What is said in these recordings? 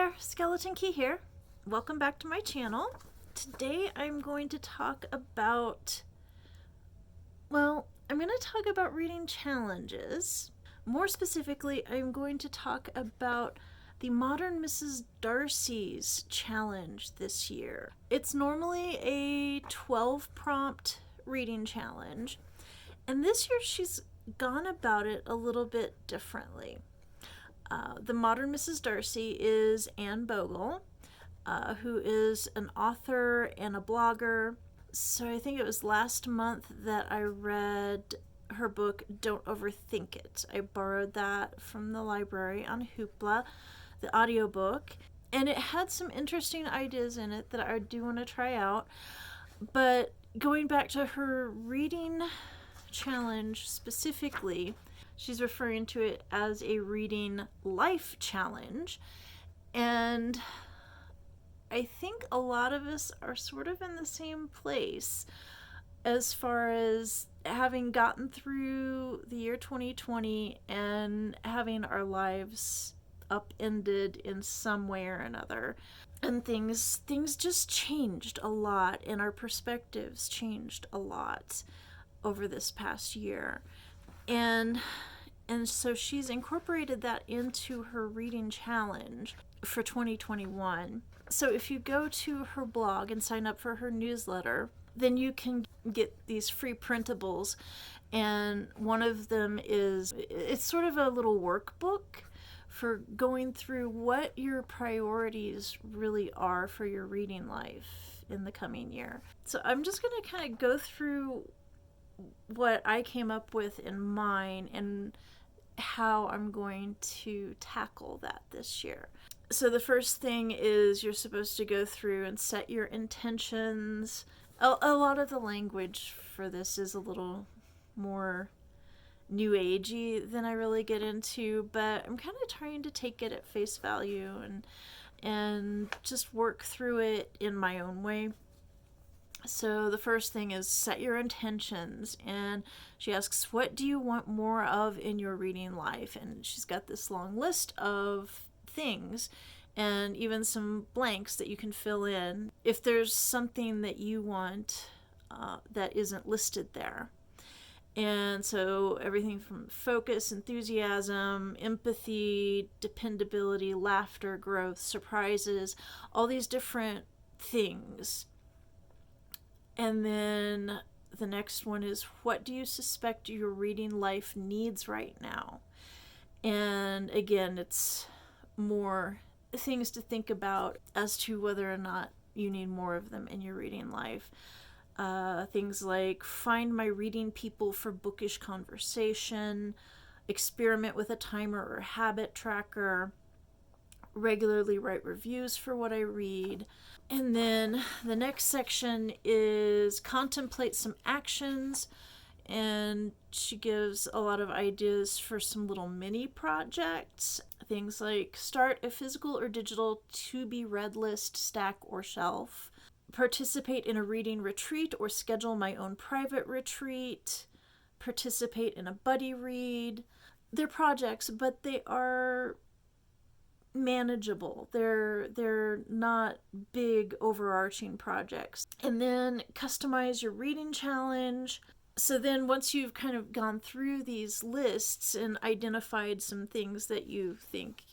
there, Skeleton Key here. Welcome back to my channel. Today I'm going to talk about, reading challenges. More specifically, I'm going to talk about the Modern Mrs. Darcy's challenge this year. It's normally a 12 prompt reading challenge, and this year she's gone about it a little bit differently. The Modern Mrs. Darcy is Anne Bogle, who is an author and a blogger. So I think it was last month that I read her book, Don't Overthink It. I borrowed that from the library on Hoopla, the audiobook, and it had some interesting ideas in it that I do want to try out. But going back to her reading challenge specifically, she's referring to it as a reading life challenge. And I think a lot of us are sort of in the same place as far as having gotten through the year 2020 and having our lives upended in some way or another. And things just changed a lot, and our perspectives changed a lot over this past year. And so she's incorporated that into her reading challenge for 2021. So if you go to her blog and sign up for her newsletter, then you can get these free printables. And one of them is, it's sort of a little workbook for going through what your priorities really are for your reading life in the coming year. So I'm just going to kind of go through what I came up with in mine and how I'm going to tackle that this year. So the first thing is you're supposed to go through and set your intentions. A lot of the language for this is a little more new agey than I really get into, but I'm kind of trying to take it at face value and just work through it in my own way. So the first thing is set your intentions, and she asks, what do you want more of in your reading life? And she's got this long list of things and even some blanks that you can fill in if there's something that you want that isn't listed there. And so everything from focus, enthusiasm, empathy, dependability, laughter, growth, surprises, all these different things. And then the next one is, what do you suspect your reading life needs right now? And again, it's more things to think about as to whether or not you need more of them in your reading life. Things like find my reading people for bookish conversation, experiment with a timer or habit tracker, regularly write reviews for what I read. And then the next section is contemplate some actions, and she gives a lot of ideas for some little mini projects. Things like start a physical or digital to-be-read list, stack, or shelf. Participate in a reading retreat or schedule my own private retreat. Participate in a buddy read. They're projects, but they are manageable. They're not big overarching projects. And then customize your reading challenge. So then once you've kind of gone through these lists and identified some things that you think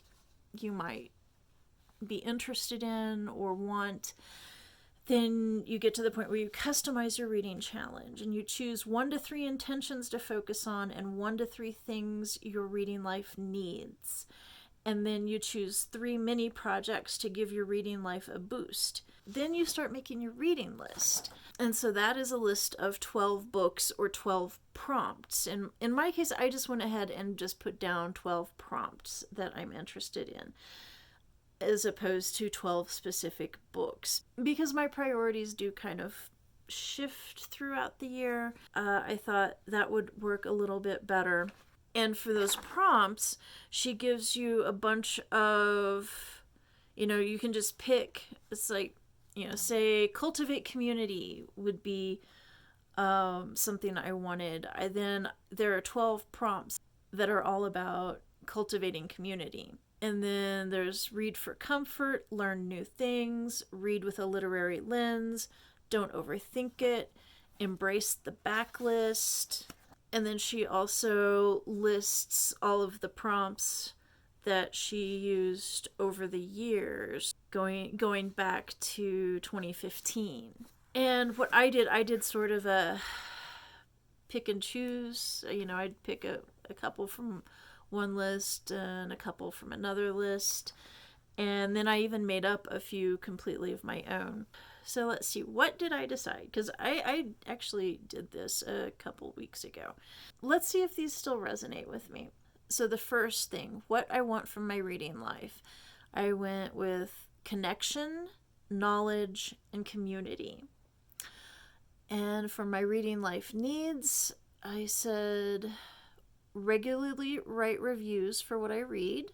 you might be interested in or want, then you get to the point where you customize your reading challenge and you choose 1 to 3 intentions to focus on and 1 to 3 things your reading life needs. And then you choose 3 mini projects to give your reading life a boost. Then you start making your reading list. And so that is a list of 12 books or 12 prompts. And in my case, I just went ahead and just put down 12 prompts that I'm interested in, as opposed to 12 specific books, because my priorities do kind of shift throughout the year. I thought that would work a little bit better. And for those prompts, she gives you a bunch of, you can just pick. It's like, say cultivate community would be something I wanted. Then there are 12 prompts that are all about cultivating community. And then there's read for comfort, learn new things, read with a literary lens, don't overthink it, embrace the backlist. And then she also lists all of the prompts that she used over the years, going back to 2015. And what I did sort of a pick and choose. I'd pick a couple from one list and a couple from another list. And then I even made up a few completely of my own. So let's see, what did I decide? Because I actually did this a couple weeks ago. Let's see if these still resonate with me. So the first thing, what I want from my reading life. I went with connection, knowledge, and community. And for my reading life needs, I said regularly write reviews for what I read,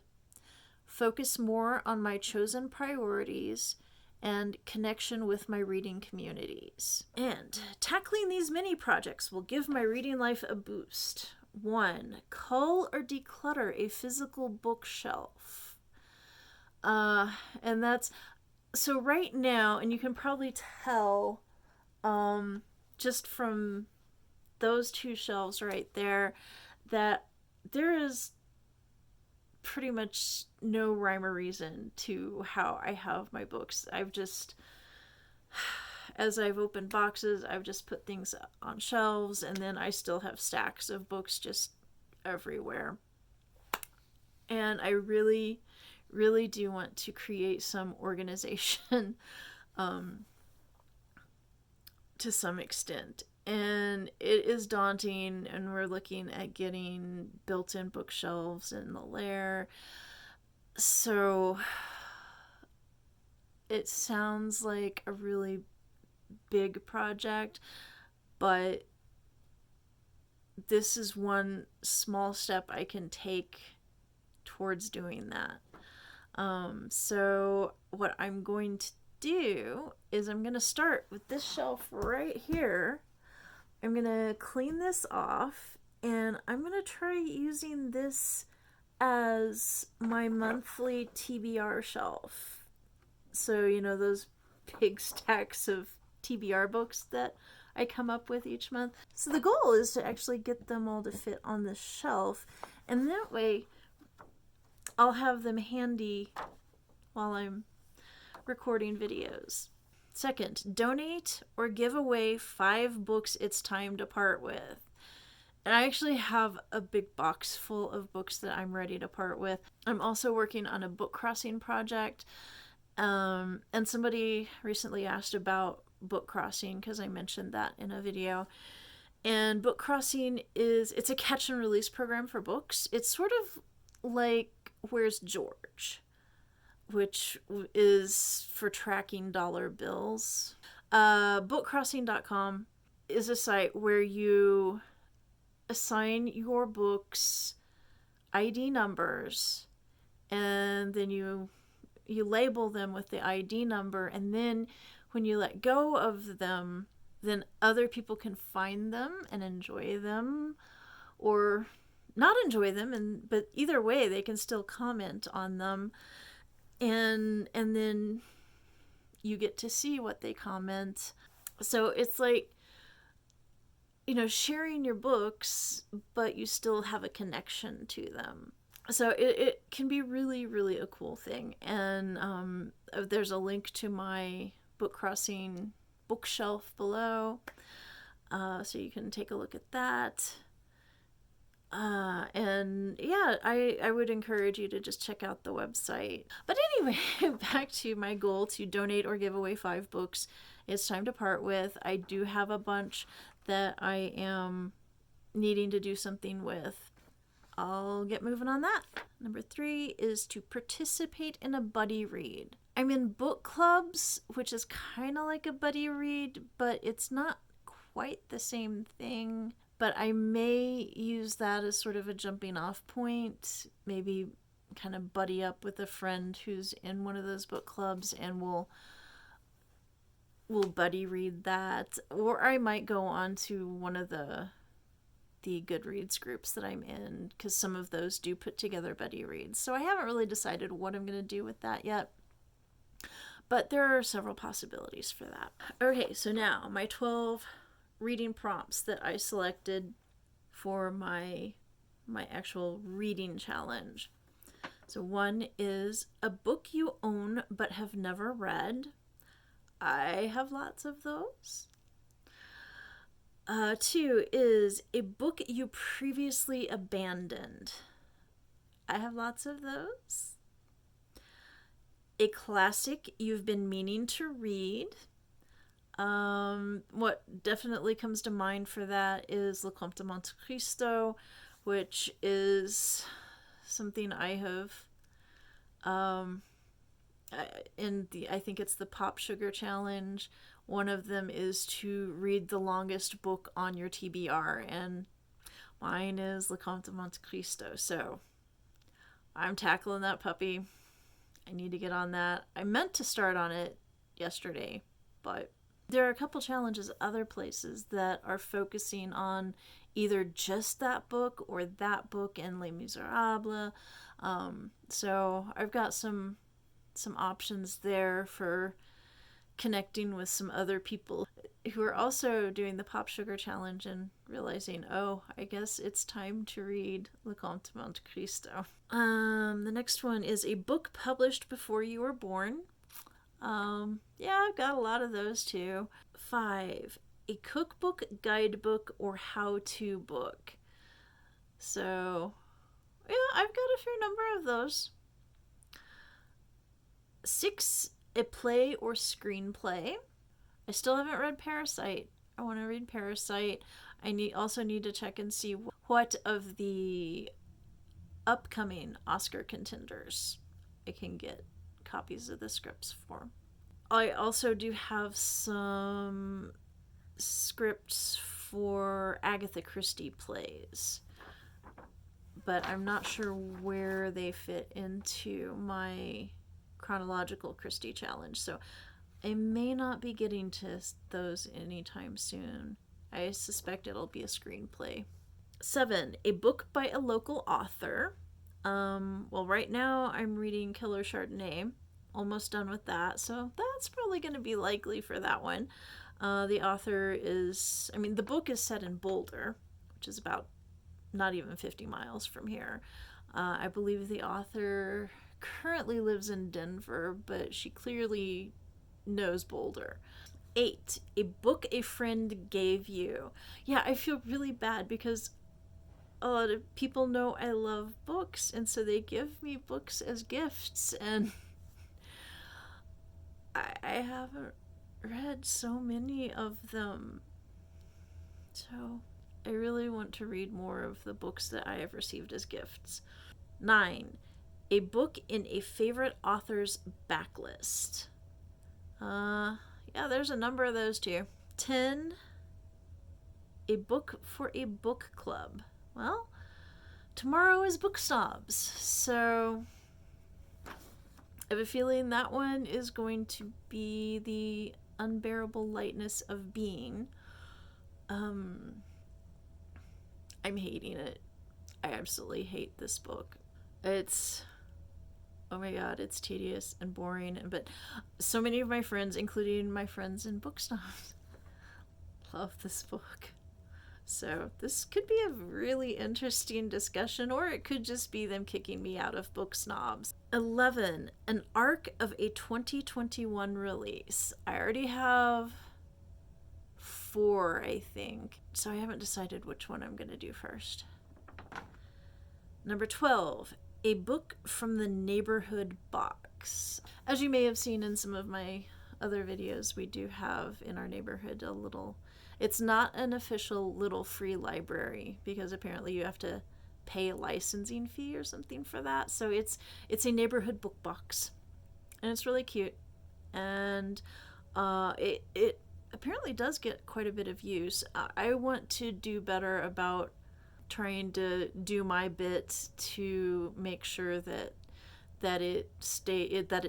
focus more on my chosen priorities, and connection with my reading communities. And tackling these mini projects will give my reading life a boost. 1. Cull or declutter a physical bookshelf. And that's, so right now, and you can probably tell just from those two shelves right there, that there is pretty much no rhyme or reason to how I have my books. I've just, as I've opened boxes, I've just put things on shelves, and then I still have stacks of books just everywhere. And I really, really do want to create some organization to some extent. And it is daunting, and we're looking at getting built-in bookshelves in the lair. So it sounds like a really big project, but this is one small step I can take towards doing that. So what I'm going to do is I'm going to start with this shelf right here. I'm going to clean this off, and I'm going to try using this as my monthly TBR shelf. So, those big stacks of TBR books that I come up with each month. So the goal is to actually get them all to fit on the shelf, and that way I'll have them handy while I'm recording videos. Second, donate or give away 5 books it's time to part with. And I actually have a big box full of books that I'm ready to part with. I'm also working on a book crossing project. And somebody recently asked about book crossing because I mentioned that in a video. And book crossing it's a catch and release program for books. It's sort of like Where's George, which is for tracking dollar bills. Bookcrossing.com is a site where you assign your books ID numbers, and then you label them with the ID number, and then when you let go of them, then other people can find them and enjoy them, or not enjoy them, but either way they can still comment on them. And then you get to see what they comment. So it's like, sharing your books, but you still have a connection to them. So it can be really, really a cool thing. And there's a link to my book crossing bookshelf below. So you can take a look at that. And yeah, I would encourage you to just check out the website. But anyway, back to my goal to donate or give away 5 books it's time to part with. I do have a bunch that I am needing to do something with. I'll get moving on that. Number 3 is to participate in a buddy read. I'm in book clubs, which is kind of like a buddy read, but it's not quite the same thing. But I may use that as sort of a jumping off point, maybe kind of buddy up with a friend who's in one of those book clubs, and we'll buddy read that. Or I might go on to one of the the Goodreads groups that I'm in, because some of those do put together buddy reads. So I haven't really decided what I'm going to do with that yet, but there are several possibilities for that. Okay, so now my 12 reading prompts that I selected for my actual reading challenge. So one is a book you own but have never read. I have lots of those. 2 is a book you previously abandoned. I have lots of those. A classic you've been meaning to read. What definitely comes to mind for that is Le Comte de Monte Cristo, which is something I have I think it's the Pop Sugar Challenge. One of them is to read the longest book on your TBR, and mine is Le Comte de Monte Cristo. So I'm tackling that puppy. I need to get on that. I meant to start on it yesterday, but there are a couple challenges other places that are focusing on either just that book or that book and Les Miserables. So I've got some options there for connecting with some other people who are also doing the Pop Sugar Challenge and realizing, oh, I guess it's time to read Le Comte de Monte Cristo. The next one is a book published before you were born. Yeah, I've got a lot of those too. 5, a cookbook, guidebook, or how-to book. So, yeah, I've got a fair number of those. 6, a play or screenplay. I still haven't read Parasite. I want to read Parasite. I also need to check and see what of the upcoming Oscar contenders I can get copies of the scripts for. I also do have some scripts for Agatha Christie plays, but I'm not sure where they fit into my chronological Christie challenge, so I may not be getting to those anytime soon. I suspect it'll be a screenplay. 7, a book by a local author. Well, right now I'm reading Killer Chardonnay. Almost done with that, so that's probably going to be likely for that one. The author is, the book is set in Boulder, which is about not even 50 miles from here. I believe the author currently lives in Denver, but she clearly knows Boulder. 8, a book a friend gave you. Yeah, I feel really bad because a lot of people know I love books, and so they give me books as gifts, and I haven't read so many of them. So I really want to read more of the books that I have received as gifts. 9, a book in a favorite author's backlist. Yeah, there's a number of those too. 10, a book for a book club. Well, tomorrow is Book Snobs, so I have a feeling that one is going to be the unbearable lightness of being. I'm hating it. I absolutely hate this book. It's, oh my god, it's tedious and boring, but so many of my friends, including my friends in Book Snobs, love this book. So this could be a really interesting discussion, or it could just be them kicking me out of Book Snobs. 11, an arc of a 2021 release. I already have 4, I think, so I haven't decided which one I'm going to do first. Number 12, a book from the neighborhood box. As you may have seen in some of my other videos, we do have in our neighborhood a little, it's not an official little free library because apparently you have to pay a licensing fee or something for that. So it's a neighborhood book box, and it's really cute, and it apparently does get quite a bit of use. I want to do better about trying to do my bit to make sure that it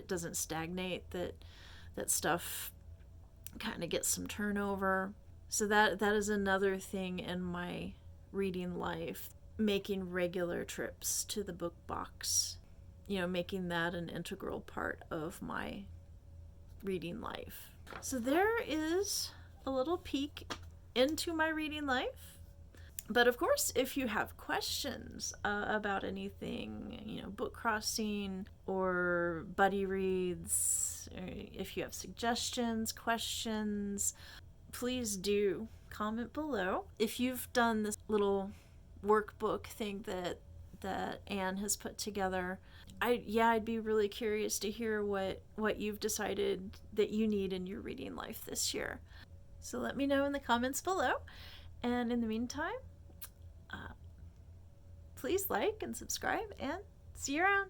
doesn't stagnate, that stuff kind of gets some turnover. So that is another thing in my reading life, making regular trips to the book box, making that an integral part of my reading life. So there is a little peek into my reading life. But of course, if you have questions about anything, book crossing or buddy reads, or if you have suggestions, questions, please do comment below. If you've done this little workbook thing that Anne has put together, I'd be really curious to hear what you've decided that you need in your reading life this year. So let me know in the comments below. And in the meantime, please like and subscribe, and see you around.